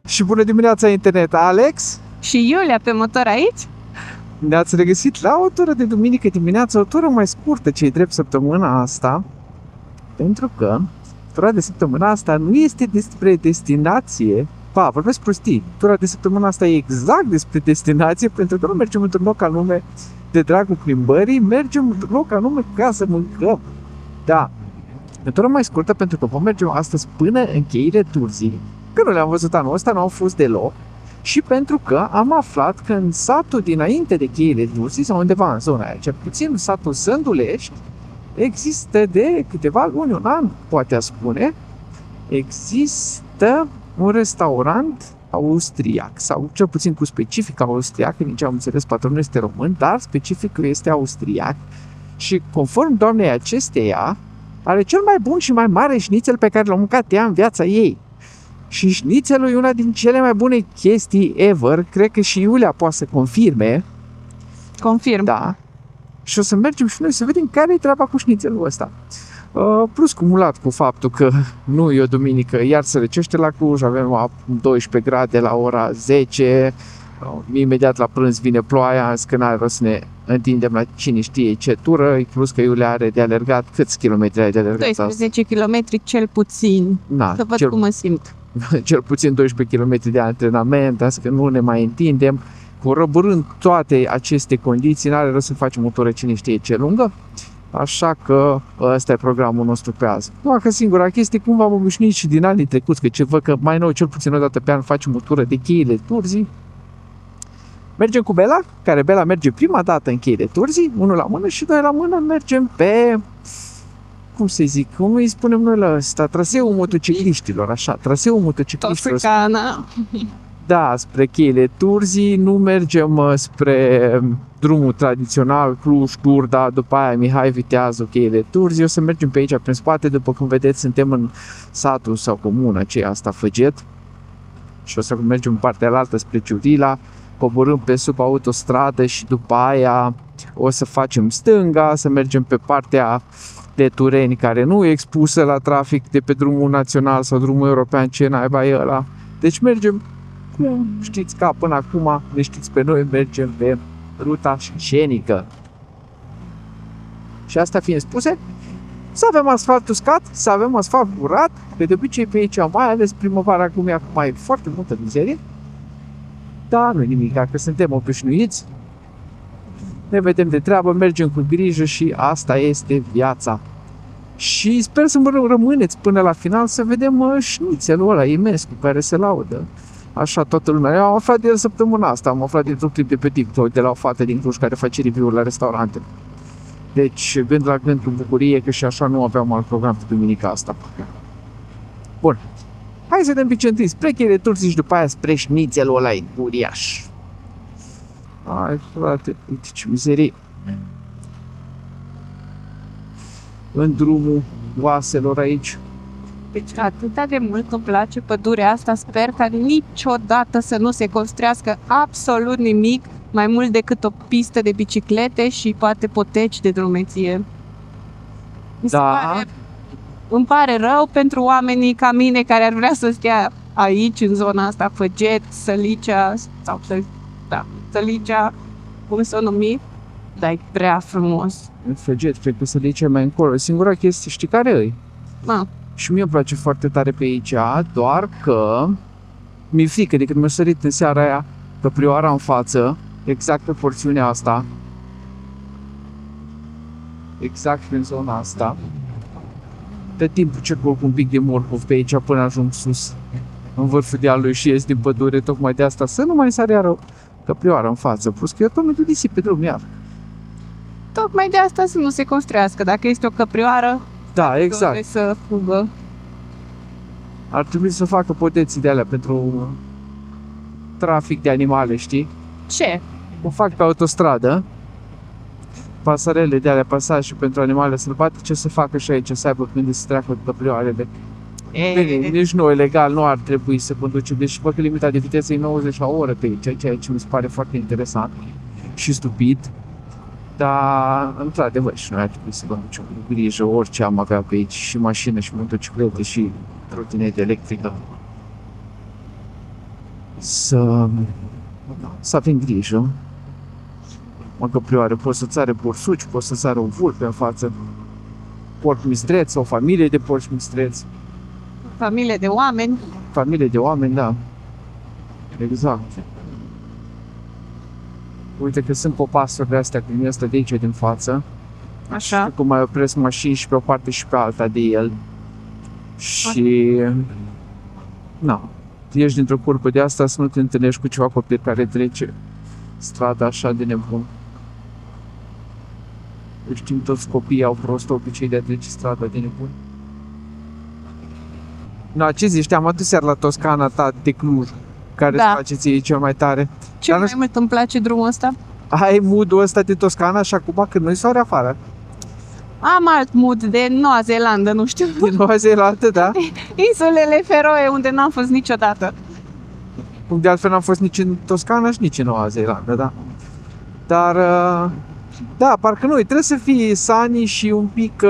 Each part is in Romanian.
Și bună dimineața, internet, Alex! Și Iulia pe motor aici? Ne-ați regăsit la o tură de duminică dimineață, o tură mai scurtă ce-i drept săptămâna asta, pentru că tura de săptămâna asta nu este despre destinație. Vorbesc prostii. Tura de săptămâna asta e exact despre destinație, pentru că nu mergem într-un loc anume de dragul plimbării, mergem într-un loc anume ca să mâncăm. Da. E tura mai scurtă pentru că vom merge astăzi până în cheile Turzii, că nu le-am văzut anul ăsta, nu au fost deloc. Și pentru că am aflat că în satul dinainte de cheile Turzii, sau undeva în zona aia, cel puțin în satul Sândulești, există de câteva luni, un an, poate a spune, există un restaurant austriac, sau cel puțin cu specific austriac, din ce am înțeles, patronul este român, dar specificul este austriac și conform doamnei acesteia, are cel mai bun și mai mare șnițel pe care l-a mâncat ea în viața ei. Și șnițelul e una din cele mai bune chestii ever, cred că și Iulia poate să confirme. Confirm. Da. Și o să mergem și noi să vedem care e treaba cu șnițelul ăsta. Plus cumulat cu faptul că nu e o duminică, iar se răcește la Cluj, avem 12 grade la ora 10, imediat la prânz vine ploaia, că n-are rost să ne întindem la cine știe ce tură, plus că Iulia are de alergat, câți kilometri ai de alergat? 12 km cel puțin, să văd cum mă simt. Cel puțin 12 km de antrenament, asta că nu ne mai întindem. Corăbărând toate aceste condiții, n-are rost să facem o tură cine știe ce lungă, așa că ăsta e programul nostru pe azi. Nu, că singura chestie, cum v-am obișnuit și din anii trecuți, că ce văd că mai nou, cel puțin o dată pe an, facem o tură de cheile Turzii. Mergem cu Bela, care Bela merge prima dată în cheile Turzii, unul la mână și doi la mână, mergem pe, cum să zic, cum îi spunem noi la ăsta, traseul motocicliștilor, așa, traseul motocicliștilor. Toscana. Da, spre cheile Turzii, nu mergem spre drumul tradițional, Cluj, Turda, după aia Mihai Viteazu, cheile Turzii, o să mergem pe aici, prin spate, după cum vedeți, suntem în satul sau comuna aceea asta, Făget, și o să mergem în partea alaltă spre Ciurila, coborâm pe sub autostradă și după aia o să facem stânga, să mergem pe partea de Tureni, care nu e expusă la trafic de pe drumul național sau drumul european, ce naiba e ăla. Deci mergem, știți, ca până acum, ne știți pe noi, mergem pe ruta scenică. Și asta fiind spuse, să avem asfalt uscat, să avem asfalt curat, că de obicei pe aici, mai ales primăvara, acum e foarte multă mizerie. Dar nu nimic, că suntem obișnuiți, ne vedem de treabă, mergem cu grijă și asta este viața. Și sper să rămâneți până la final să vedem șnițelul ăla imens cu care se laudă. Așa toată lumea. Eu am aflat de el săptămâna asta, am aflat dintr-un clip de pe TikTok de la o fată din Cluj care face review-uri la restaurante. Deci, gând la gând cu bucurie că și așa nu aveam alt program pe duminica asta. Bun. Hai să dăm pice întâi spre cheile Turzii și după aia spre șnițelul ăla uriaș. Hai, frate, uite ce mizerie. În drumul oaselor aici. Deci atât de mult îmi place pădurea asta, sper ca niciodată să nu se construiască absolut nimic mai mult decât o pistă de biciclete și poate poteci de drumeție. Îmi pare rău pentru oamenii ca mine care ar vrea să stea aici, în zona asta, Făget, Sălicea, sau Sălicea, cum să o numi, dar e prea frumos. În Făget, cred că Sălicea mai încolo. Singura chestie, știi care e? Și mie îmi place foarte tare pe aici, doar că mi-e frică de când mi-a sărit în seara aia căprioara în față, exact pe porțiunea asta, exact prin zona asta. De timpul circul cu un pic de morcov pe aici până ajung sus, în vârful dealului și ies din pădure, tocmai de asta, să nu mai sare iară căprioara în față, plus că eu tot nu pe drum iar. Tocmai de asta să nu se construiască, dacă este o căprioară, da, exact. Să fugă. Ar trebui să facă poteții de alea pentru trafic de animale, știi? Ce? O fac pe autostradă, pasarele de alea, pasaje pentru animale sălbatice, să facă și aici, să aibă când se treacă căprioarele. Bine, nici noi, legal, nu ar trebui să conducem, deși văd că limita de viteză e 90 la oră pe aici, ceea ce mi se pare foarte interesant și stupid. Dar, într-adevăr, și noi ar trebui să conducem cu grijă orice am avea pe aici, și mașină, și motociclete, și trotinete electrică. Să avem grijă. Mă căprioare, poți să-ți are borsuci, poți să-ți are o vulpe în față, porc mistreț, o familie de porci mistreți, Familie de oameni. familie de oameni, da. Exact. Uite că sunt popasurile astea cum este de aici din față. Așa. Cum mai opresc mașini și pe o parte și pe alta de el. Și... Na, ieși dintr-o curbă de asta să nu te întâlnești cu ceva copil care trece strada așa de nebun. Știm, toți copiii au prost obicei de a trece strada de nebun. Na, ce zici? Te-am adus iar la Toscana ta de Cluj, care îți place ție cel mai tare. Ce mai mult îmi place drumul ăsta? Ai mood-ul ăsta de Toscana și acum când noi soare afară. Am alt mood de Noua Zeelandă, nu știu. Din Noua Zeelandă, da? Insulele Feroe, unde n-am fost niciodată. Cum de altfel n-am fost nici în Toscana și nici în Noua Zeelandă, da? Dar, da, parcă nu, trebuie să fie sunny și un pic,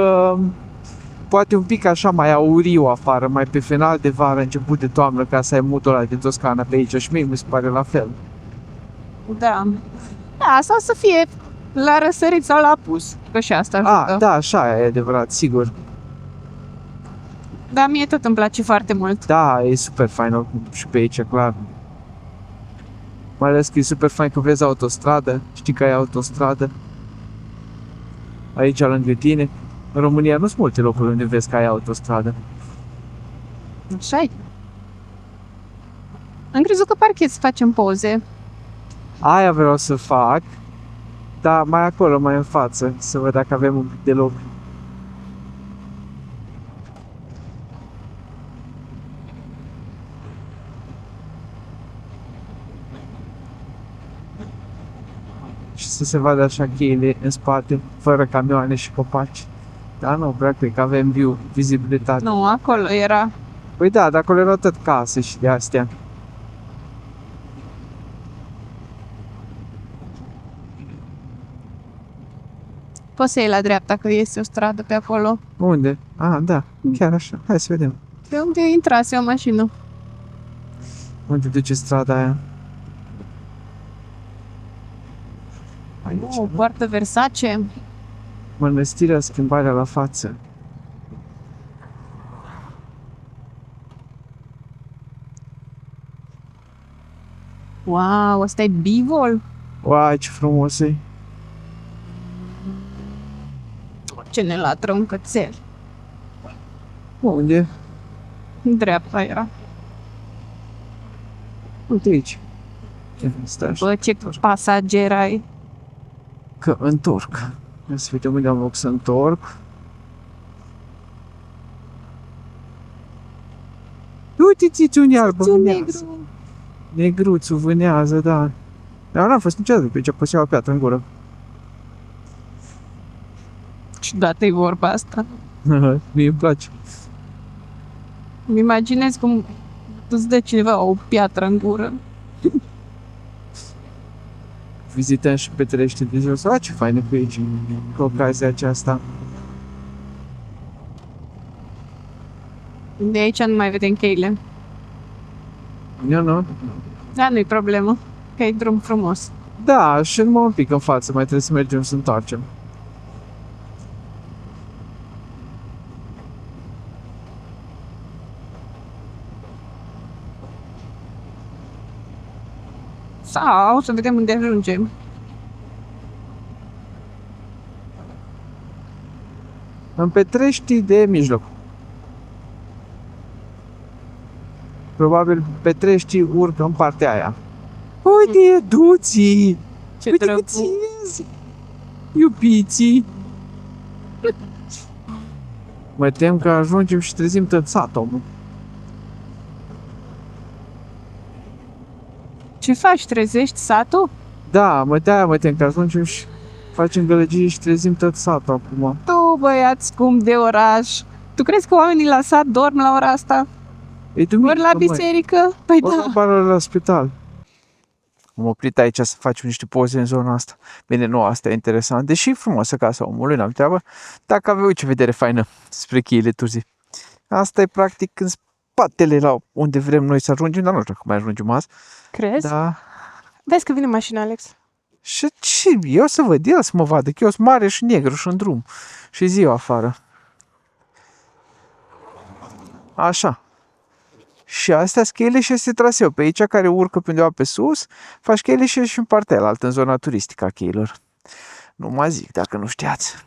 poate un pic așa mai auriu afară, mai pe final de vară, început de toamnă, ca să ai mood-ul ăla din Toscana pe aici și mie mi se pare la fel. Da. Da, sau să fie la răsărit sau la apus, că și asta ajută. Da, așa e adevărat, sigur. Dar mie tot îmi place foarte mult. Da, e super fain oricum și pe aici, clar. Mai ales că e super fain că vezi autostradă, știi că ai autostradă aici lângă tine. În România nu sunt multe locuri unde vezi că ai autostradă. Așa-i. Am crezut că parchet să facem poze. Aia vreau să fac, dar mai acolo, mai în față, să văd dacă avem un pic de loc. Și să se vadă așa cheile în spate, fără camioane și copaci. Da, nu, practic avem view, vizibilitate. Nu, acolo era. Păi da, dar acolo erau tot case și de astea. Poți să iei la dreapta, că este o stradă pe acolo. Unde? Ah, da, chiar așa. Hai să vedem. Pe unde intrase o mașină. Unde duce strada aia? Aici, O nu? poartă Versace. Mănăstirea Schimbarea la față. Wow, ăsta e bivol? Uai, ce frumos e. Ce ne latră un cățel. Unde? În dreapta era. Uite aici. Stai așa. Bă, ce pasager ai. Că întorc. Ia să vedem unde am loc să întorc. Uite, ți un iarbă Ce vânează. negru. Negruțul vânează, da. Dar n-am fost niciodată pe ce păsea o piatră în gură. Ciudată e vorba asta. Mie îmi place. Îmi imaginez cum îți dă cineva o piatră în gură. Vizităm și Petrește de jos. A, ce faină cu aici, cu ocazia aceasta. De aici nu mai vedem cheile. Eu nu? Da, nu-i problemă. Că e drum frumos. Da, și numai un pic în față, mai trebuie să mergem să întoarcem. Sau să vedem unde ajungem. În Petrești de mijloc. Probabil Petrești urcă în partea aia. Uite, duții! Ce Uite drăguț. câți iezi! Iubiții! Mă tem că ajungem și trezim tot satul. Ce faci? Trezești satul? Da, mă tem că ajungem și facem gălăgie și trezim tot satul acum. Tu, băiat scump de oraș. Tu crezi că oamenii la sat dorm la ora asta? E duminică, Ori la măi. biserică? Păi Ori da. la bară la spital. Am oprit aici să facem niște poze în zona asta. Bine, nu, asta e interesant. Deși e frumoasă casa omului, n-am treabă. Dacă avea ce vedere faină spre cheile Turzii. Asta e practic în spatele la unde vrem noi să ajungem, dar nu știu dacă mai ajungem azi. Crezi? Da. Vezi că vine mașina, Alex. Și ce? Eu să văd, el să mă vadă, că eu sunt mare și negru și în drum. Și ziua afară. Așa. Și astea scale și este traseu. Pe aici care urcă pe undeva pe sus, faci cheile și în partea aia altă, în zona turistică a cheilor. Nu mă zic, dacă nu știați.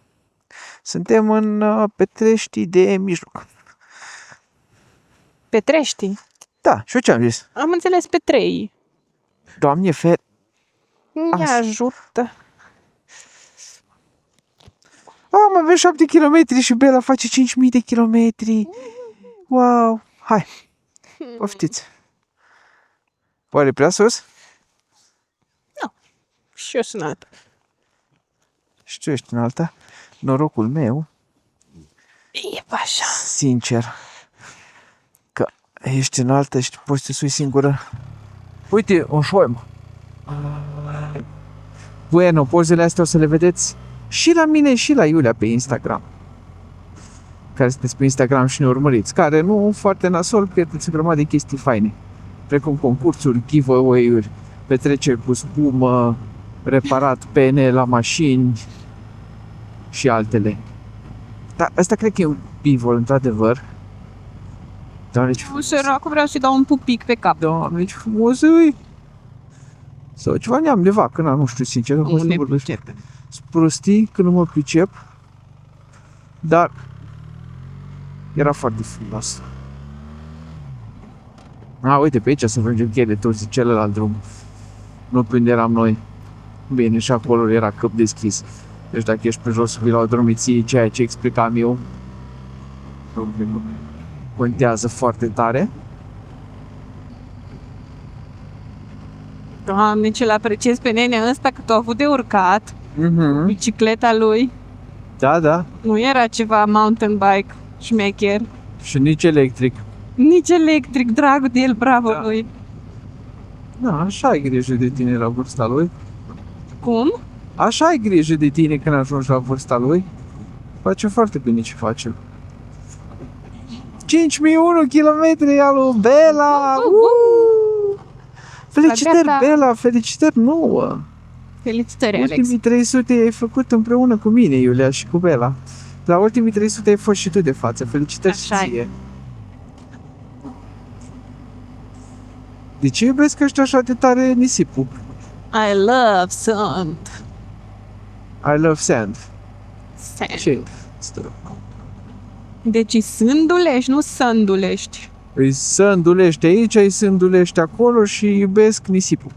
Suntem în Petrești de mijloc. Petrești. Da, și eu ce am zis? Am înțeles pe 3. Doamne, fer... Ne Asta. ajută. Am avem 7 km și Bela face 5.000 de kilometri. Wow! Hai! Poftiți! Oare prea sus? Și eu sunt altă. Și tu ești în alta? Norocul meu, E așa. sincer, că ești în alta și poți să te sui singură. Uite, un șoim. Bueno, pozele astea o să le vedeți și la mine și la Iulia pe Instagram. Care sunteți pe Instagram și ne urmăriți. Care nu foarte nasol, pierdeți o grămadă de chestii faine. Precum concursuri, giveaway-uri, petreceri cu spumă, reparat pene la mașini și altele. Dar asta cred că e un bivol, într-adevăr. Doamne, ce frumos! Săracul, vreau să-i dau un pupic pe cap. Doamne, ce frumos e! Sau ceva neam de vacă, nu știu sincer. Nu ne pricep. Sunt prostii când nu mă pricep. Dar era foarte frumos. Uite, pe aici să ajungem cheile toți celălalt drum. Nu pe unde eram noi. Bine, și acolo era câp deschis. Deci dacă ești pe jos, vii la o dromiție, ceea ce explicam eu. Contează foarte tare. Doamne, ce-l apreciez pe nenea ăsta cât a avut de urcat. Bicicleta lui. Da, da. Nu era ceva mountain bike șmecher. Și nici electric. Nici electric, dragul de el, bravo Da. lui. Da, așa ai grijă de tine la vârsta lui. Cum? Așa ai grijă de tine când ajungi la vârsta lui. Face foarte bine ce face. 5001 km al lui Bela! Felicitări, La dreapta. Bela! Felicitări nouă! Felicitări, Alex. Ultimii 300 ai făcut împreună cu mine, Iulia, și cu Bela. La ultimii 300 ai fost și tu de față. Felicitări și Așa-i. ție! De ce iubesc ăștia așa de tare nisipul? I love sand. I love sand. Sand. Ce? Deci sândulești, nu sândulești. Îi sândulești aici, îi sândulești acolo și iubesc nisipul.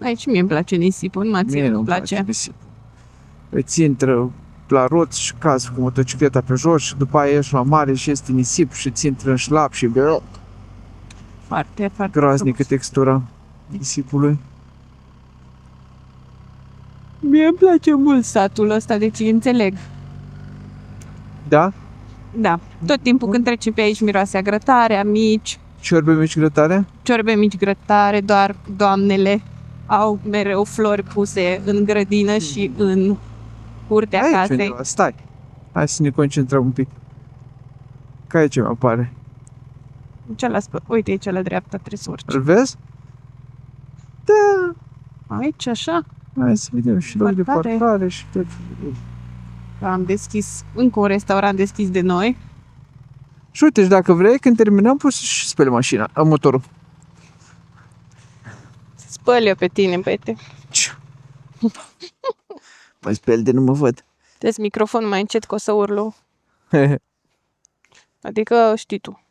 Aici mie îmi place nisipul, nu Mie nu-mi place nisipul. Îți intră la roți și cazi cu motocicleta pe jos și după aia ieși la mare și este nisip și ți intră în șlap și Foarte, foarte groaznică frumos. textura nisipului. Mie îmi place mult satul ăsta, deci înțeleg. Da? Da, tot timpul când trece pe aici miroase a grătare, a mici, Ciorbe mici grătare? ciorbe mici grătare, doar doamnele au mereu flori puse în grădină și în curtea Aici casei. undeva, stai. Hai să ne concentrăm un pic. Care ce mi apare? Uite aici la dreapta trebuie să urci. Îl vezi? Da. Aici așa, Hai să vedem și loc de Parcare. parcare și tot. am deschis încă un restaurant deschis de noi. Și uite, și dacă vrei, când terminăm, poți să speli mașina, motorul. Spăl eu pe tine, băiete. Mă speli de nu mă văd. Dă-ți microfon mai încet că o să urlu. Adică știi tu.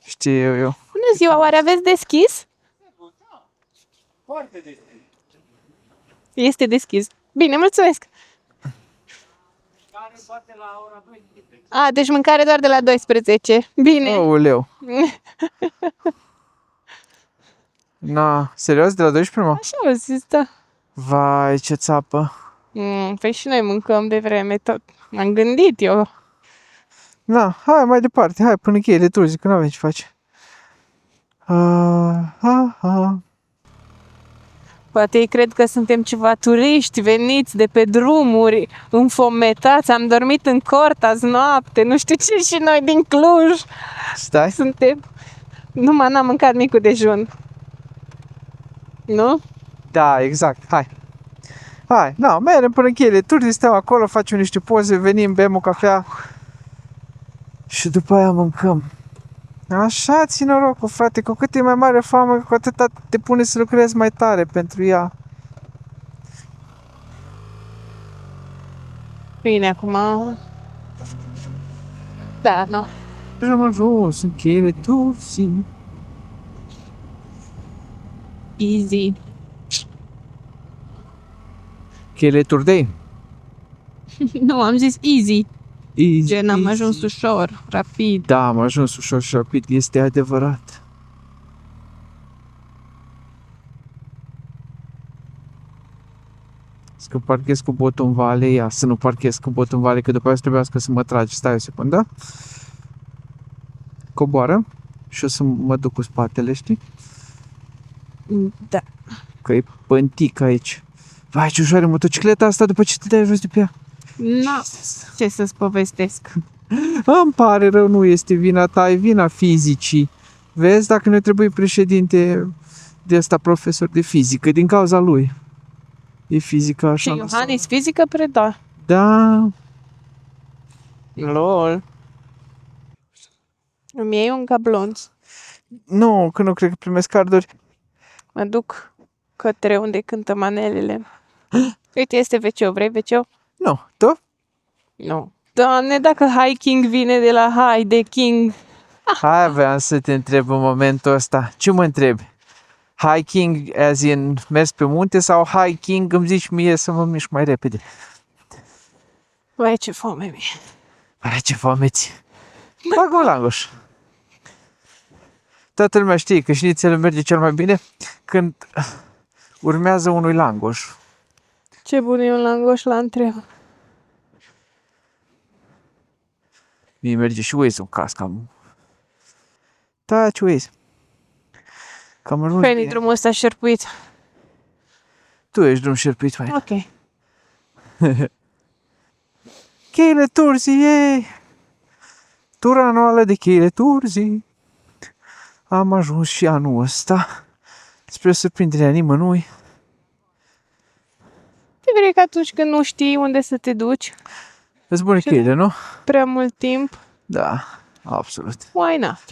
Știu eu. Bună ziua, oare aveți deschis? Foarte deschis. Este deschis. Bine, mulțumesc. A, deci mâncare doar de la 12. Bine. Aoleu. Na, serios? De la 12, mă? Așa au zis, da. Vai, ce țapă. Păi și noi mâncăm de vreme tot. M-am gândit eu. Na, hai mai departe, hai până cheile Turzii, că n-avem ce face. Poate ei cred că suntem ceva turiști veniți de pe drumuri, înfometați, am dormit în cort azi noapte, nu știu ce, și noi din Cluj Stai. suntem. Numai n-am mâncat micul dejun. Nu? Da, exact. Hai, mergem până în Cheile Turzii, stăm acolo, facem niște poze, venim, bem o cafea și după aia mâncăm. Așa, ții norocul, frate, cu cât e mai mare foame, cu atât te pune să lucrezi mai tare pentru ea. Bine, acum... Da, nu. Deja am ajuns în Cheile Turzii. Easy. Cheile Turzii. Nu, am zis easy. Easy, Gen, am easy. ajuns ușor, rapid. Da, am ajuns ușor și rapid, este adevărat. Că parchez cu botul în vale, ia să nu parchez cu botul în vale, că după aceea trebuiască să mă tragi. Stai o secundă. Coboară și o să mă duc cu spatele, știi? Da. Că e pântic aici. Vai, ce ușoară motocicleta asta după ce te dai jos de pe ea. Nu, ce să-ți povestesc. Îmi pare rău, nu este vina ta, e vina fizicii. Vezi, dacă ne trebuie președinte de ăsta profesor de fizică, din cauza lui. E fizică așa. Și Iohannis fizică preda. Da. Lol. Îmi iei un gablonț. Nu, că nu cred că primesc carduri. Mă duc către unde cântă manelele. Uite, este WC-ul. Vrei WC-ul? Nu, tu? Nu. Doamne, dacă hiking vine de la high, de king. Hai, vreau să te întreb în momentul ăsta. Ce mă întrebi? Hiking, as in mers pe munte, sau hiking îmi zici mie să mă mișc mai repede? Vai, ce foame mie. Hai, ce foameți! Bag un langoș. Toată lumea știe că șnițelul merge cel mai bine când urmează unui langoș. Ce bun e un langoș la întreb. Mie merge și Waze-ul în caz cam... Taci, Waze. Cam ajuns Penny, bine. drumul ăsta șerpuit. Tu ești drum șerpuit, mai. Ok. Cheile Turzii, ei! Tura anuală de Cheile Turzii. Am ajuns și anul ăsta. Spre surprinderea nimănui. Te vrei că atunci când nu știi unde să te duci Îți bune cheile, nu? prea mult timp, Da, absolut. why not?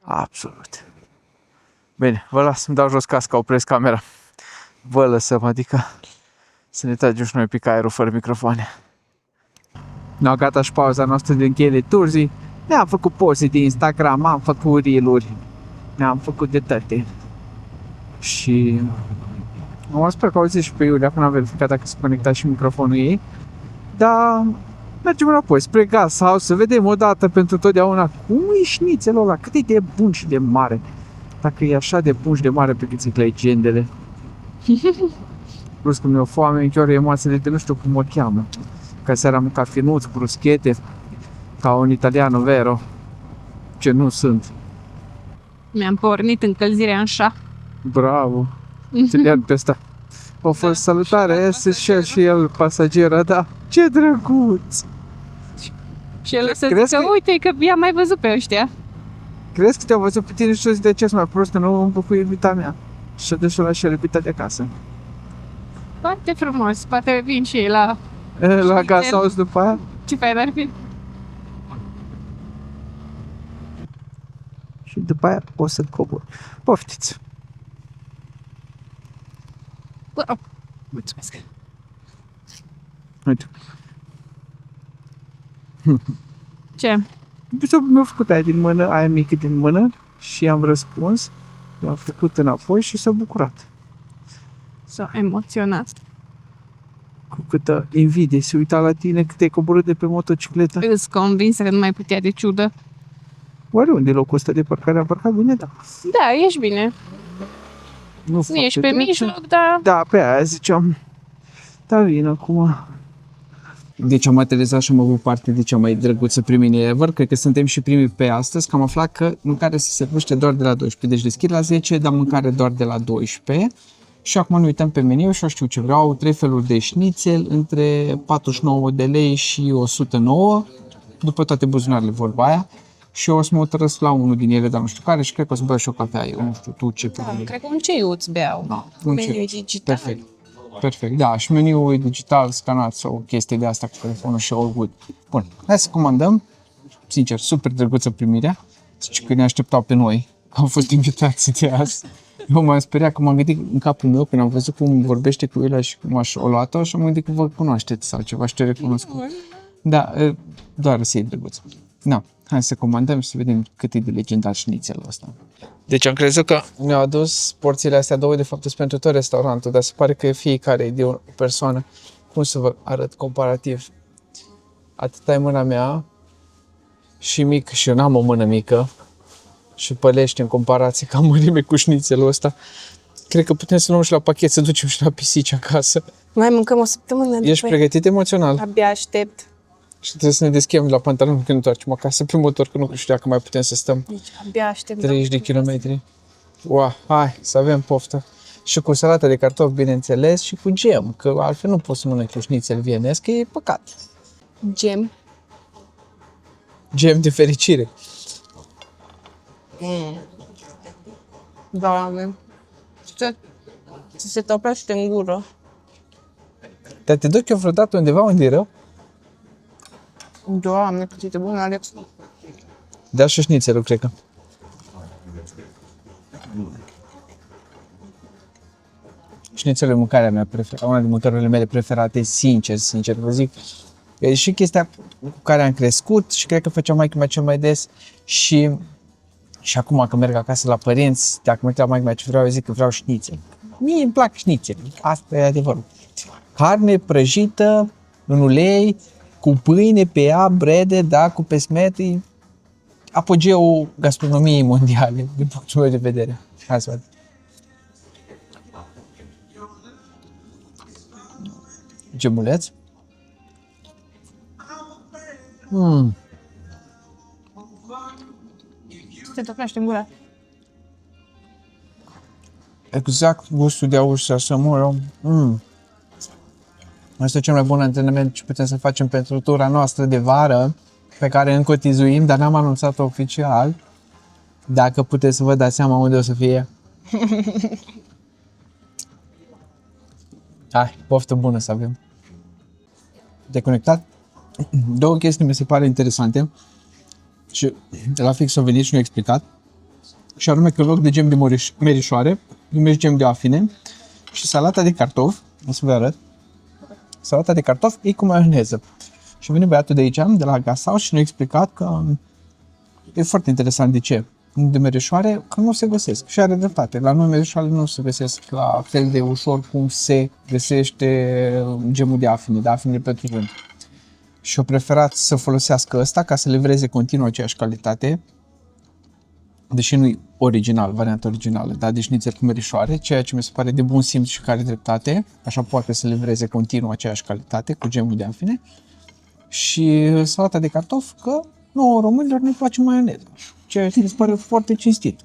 Absolut. Bine, vă las, îmi dau jos casca, opresc camera. Vă lăsăm, adică să ne tragem și noi pic aerul fără microfoane. No, gata și pauza noastră din Cheile Turzii. Ne-am făcut poze de Instagram, am făcut reel-uri, ne-am făcut de toate. Și mă sper că auziți și pe Iulia, că n-am verificat dacă se conecta și microfonul ei. Dar mergem înapoi spre Gashouse să vedem o dată pentru totdeauna cum e șnițelul ăla, cât e de bun și de mare. Dacă e așa de bun și de mare pe cât zic legendele. Plus că mi-e o foame, chiar emoțiile de nu știu cum o cheamă. Ca seara am mâncat finuț, bruschete, ca un italiano vero. Ce nu sunt. Mi-am pornit încălzirea în șa. Bravo. Te iar pe asta. O fost salutare, este și el pasagera, da. Ce drăguț! Și el o să Crezi zică, că- uite că i-am mai văzut pe ăștia. Crezi că te-au văzut pe tine și o zi de ce mai prost că nu îmi cu iubita mea? Și de la și iubita de acasă. Foarte frumos, poate vin și ei la... La Și Gashouse după aia. Ce fain ar fi? Și după aia o să cobor. Poftiți! Wow. Mulțumesc. Uite. Ce? Mi-a făcut aia din mână, aia mică din mână și am răspuns. L-am făcut înapoi și s-a bucurat. S-a emoționat. Cu câtă invidie se uita la tine cât ai coborât de pe motocicletă. Îți convinsă că nu mai putea de ciudă. Oare unde e locul ăsta de parcare? Am parcat bine? Da. Da, ești bine. Nu Nu foarte ești pe bine. mijloc, dar... Da, pe aia ziceam. Da, vin acum. Deci am aterizat și am avut parte de cea mai drăguță primire ever. Cred că suntem și primii pe astăzi, că am aflat că mâncare se servește doar de la 12. Deci deschid la 10, dar mâncare doar de la 12. Și acum ne uităm pe meniu și eu știu ce vreau. 3 feluri de șnițel între 49 de lei și 109, după toate buzunarele, vorba aia. Și eu o să mă hotărăsc la unul din ele, dar nu știu care, și cred că o să beau și o cafea. Eu nu știu tu ce Cred că un ceiuț beau. Da, Meniu digital. Perfect, da, și meniul e digital, scanat sau o chestie de asta cu telefonul și all good. Bun, hai să comandăm. Sincer, super drăguță primirea. Zice că ne așteptau pe noi. Am fost invitați de azi. Eu m-am speriat că m-am gândit în capul meu când am văzut cum vorbește cu el și cum o luat-o și am gândit că vă cunoașteți sau ceva și te recunosc. Da, doar să-i drăguț. Da, hai să comandăm și să vedem cât e de legendar șnițelul ăsta. Deci am crezut că ne-au adus porțiile astea două, de fapt sunt pentru tot restaurantul, dar se pare că fiecare e de o persoană. Cum să vă arăt comparativ? Atâta e mâna mea și mic, și eu n-am o mână mică și pălește în comparație ca mărime cu șnițelul ăsta. Cred că putem să luăm și la pachet, să ducem și la pisici acasă. Mai mâncăm o săptămână. Ești pregătit emoțional? Abia aștept. Și trebuie să ne deschidem la pantaloni când ne întoarcem acasă pe motor, că nu știu dacă mai putem să stăm Deci abia aștept. 30 de kilometri. Wow, hai să avem poftă. Și cu salată de cartofi, bineînțeles, și cu gem, că altfel nu poți să mănânci cu șnițel vienesc, că e păcat. Gem. Gem de fericire. Doamne. Se topește în gură. Dar te duc eu vreodată undeva unde e rău? Doamne, cât e bun, Alex. Da, și șnițelul, cred că. Șnițelul e mâncarea mea preferată, una din mâncărurile mele preferate, sincer vă zic. E și chestia cu care am crescut și cred că făcea maică mea cel mai des și acum când merg acasă la părinți, dacă mă uit la maică mea ce vreau, eu zic că vreau șnițel. Mie îmi plac șnițel, asta e adevărul. Carne prăjită în ulei, cu pâine pe ea, brede, da, cu pesmet, e apogeul gastronomiei mondiale, din punctul meu de vedere. Hai să vedem. Gemuleț. Se topește în gură. Exact gustul de aur și sasamură. Asta e cel mai bun antrenament ce putem să facem pentru tura noastră de vară, pe care încă o tizuim, dar n-am anunțat-o oficial. Dacă puteți să vă dați seama unde o să fie. Hai, poftă bună să avem. Deconectat? Două chestii mi se pare interesante și de la fix au venit și ne-au explicat. Și anume că în loc de gem de merișoare, numești gem de afine și salata de cartofi, o să vă arăt, salata de cartofi e cu maioneză. Și a venit băiatul de aici, de la Gasau, și ne-a explicat că e foarte interesant de ce. De merișoare, că nu se găsesc. Și are dreptate. La noi merișoarele nu se găsesc la fel de ușor cum se găsește gemul de afine pentru vânt. Și au preferat să folosească ăsta ca să livreze continuu aceeași calitate, deși nu e original, varianta originală, dar de șnițel cu merișoare, ceea ce mi se pare de bun simț și care dreptate, așa poate să livreze continuu aceeași calitate cu gemul de afine. Și salata de cartofi, că nouă românilor ne place maioneza, ceea ce mi se pare foarte cinstit.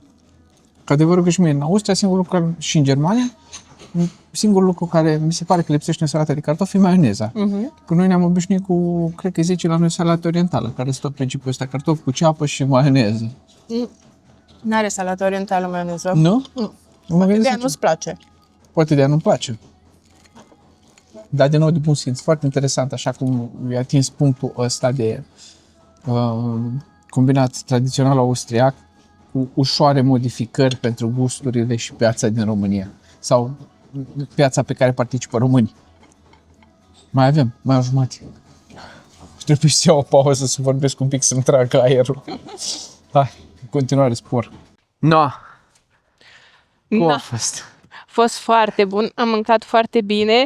Că adevărul că și mie în Austria, singurul lucru, și în Germania, singurul lucru care mi se pare că lipsește în salata de cartofi e maioneza. Că noi ne-am obișnuit cu, cred că zice la noi salată orientală, care stă principiul ăsta, cartofi cu ceapă și maioneză. N-are salată orientală maioneză. Nu? Nu. De aia nu-ți place. Poate de aia nu-mi place. Dar de nou de bun simț, foarte interesant, așa cum i-a atins punctul ăsta de combinat tradițional austriac cu ușoare modificări pentru gusturile și piața din România. Sau piața pe care participă românii. Mai avem, mai o jumătate. Trebuie să iau o pauză să vorbesc un pic, să-mi tragă aerul. Hai, în continuare spor. No. Cum a fost? A fost foarte bun, am mâncat foarte bine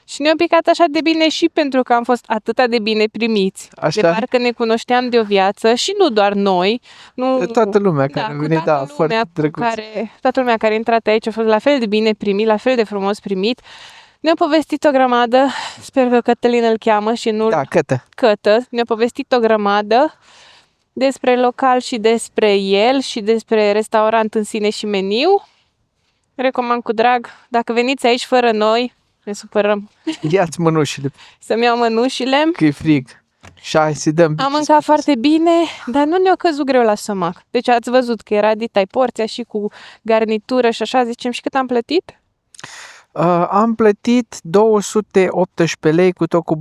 și ne-a picat așa de bine și pentru că am fost atât de bine primiți. Așa? De parcă ne cunoșteam de o viață și nu doar noi. Nu, toată lumea care a venit, da, foarte drăguț. Toată lumea care a intrat aici a fost la fel de bine primit, la fel de frumos primit. Ne-a povestit o grămadă, sper că Cătălin îl cheamă și nu Da, Cătă. Cătă. Ne-a povestit o grămadă despre local și despre el și despre restaurant în sine și meniu. Recomand cu drag. Dacă veniți aici fără noi, ne supărăm. Ia-ți mănușile, Să-mi iau mănușile. că e frig. Și hai să dăm. Am mâncat foarte bine, dar nu ne-a căzut greu la stomac. Deci ați văzut că era ditai porția și cu garnitură și așa, zicem, și cât am plătit? Am plătit 218 lei cu tot cu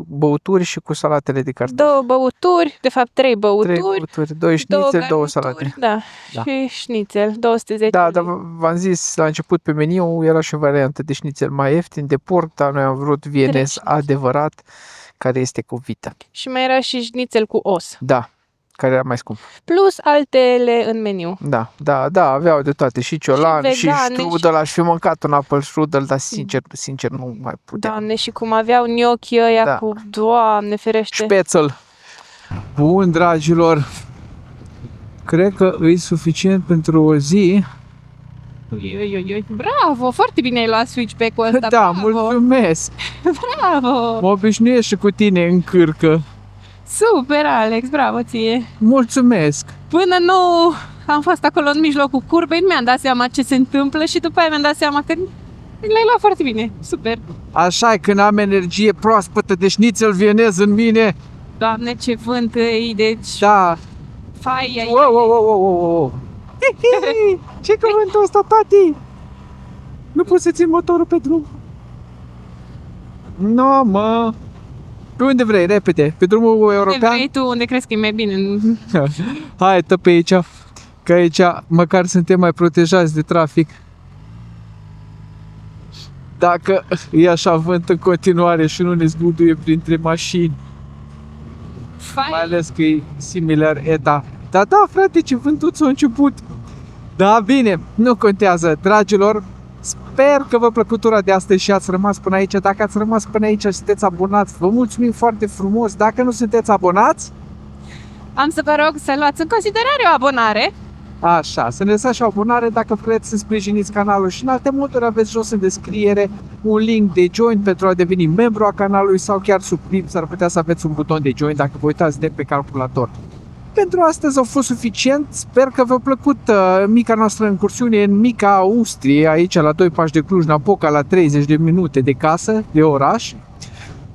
băuturi și cu salatele de cartofi. 2 băuturi, de fapt 3 3 băuturi, băuturi, 2 șnițel, 2 salate. Da, Da. și șnițel, 210 Da, lei. dar v-am zis la început pe meniu era și o variantă de șnițel mai ieftin de porc, dar noi am vrut vienes șnițel. adevărat, care este cu vită. Și mai era și șnițel cu os. Da, care era mai scump. Plus altele în meniu. Da, aveau de toate, și ciolan, și vegane, strudel, aș fi mâncat un apple strudel, dar sincer nu mai puteam. Doamne, și cum aveau gnocchi ăia Da. cu, Doamne ferește. Șpețel. Bun, dragilor, cred că e suficient pentru o zi. Oi. Bravo, foarte bine ai luat switchback-ul ăsta. Da, bravo. mulțumesc. Bravo. Mă obișnuiesc și cu tine în cârcă. Super, Alex, bravo ție. Mulțumesc. Până nu am fost acolo în mijlocul curbei, nu mi-am dat seama ce se întâmplă și după aia mi-am dat seama că le-ai luat foarte bine. Super. Așa e când am energie proaspătă de șnițel vienez în mine. Doamne, ce vânt îi, deci Da. fai ai. Wow. Ce cuvântul ăsta, tati? Nu pot să țin motorul pe drum. No, mă. Pe unde vrei, repede? Pe drumul Unde european? vrei tu, unde crezi că e mai bine? Hai, tă pe aici. Că aici măcar suntem mai protejați de trafic. Dacă e așa vânt în continuare și nu ne zguduie printre mașini, mai Fai. ales că e similar ETA. Da, frate, ce vântuț a început. Da, bine, nu contează, dragilor. Sper că v-a plăcut tura de astăzi și ați rămas până aici. Dacă ați rămas până aici și sunteți abonați, vă mulțumim foarte frumos. Dacă nu sunteți abonați, Am să vă rog să luați în considerare o abonare. așa, să ne lăsați și o abonare dacă vreți să sprijiniți canalul și în alte moduri aveți jos în descriere un link de join pentru a deveni membru a canalului sau chiar subscribe, s-ar putea să aveți un buton de join dacă vă uitați de pe calculator. Pentru astăzi a fost suficient, sper că v-a plăcut mica noastră incursiune în mica Austrie, aici la 2 pași de Cluj-Napoca, la 30 de minute de casă, de oraș.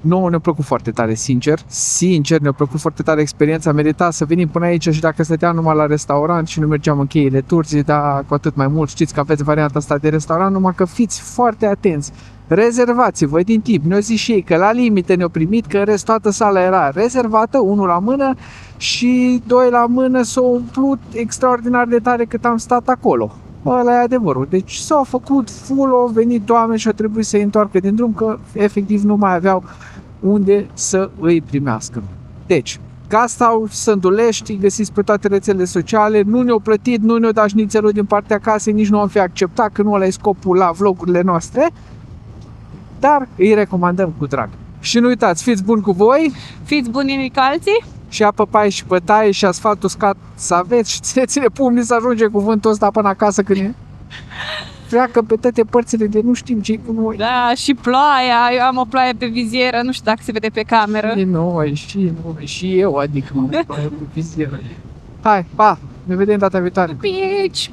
Nouă ne-a plăcut foarte tare, sincer ne-a plăcut foarte tare experiența, merita să venim până aici și dacă stăteam numai la restaurant și nu mergeam în cheile Turzii, dar cu atât mai mult știți că aveți varianta asta de restaurant, numai că fiți foarte atenți. Rezervați-vă din timp, ne-au zis și ei că la limite ne-au primit, că în rest toată sala era rezervată, 1 la mână și 2 la mână s-au umplut extraordinar de tare cât am stat acolo. Ăla e adevărul. Deci s-au făcut full, au venit oameni și au trebuit să-i întoarcă din drum, că efectiv nu mai aveau unde să îi primească. Deci, Guesthouse Sândulești, îi găsiți pe toate rețelele sociale, nu ne-au plătit, nu ne-au dat șnițelul din partea casei, nici nu am fi acceptat, că nu ăla e scopul la vlogurile noastre, dar îi recomandăm cu drag. Și nu uitați, fiți buni cu voi Fiți buni unii cu alții. și apă paie și bătaie și asfalt uscat să aveți și țineți-ne pumnii să ajunge cuvântul ăsta până acasă când ne pleacă pe toate părțile de nu știm ce cu noi. Da, și ploaia. Eu am o ploaie pe vizieră, nu știu dacă se vede pe cameră. Și eu, adică mă ploaie pe vizieră. Hai, pa! Ne vedem data viitoare. Pici!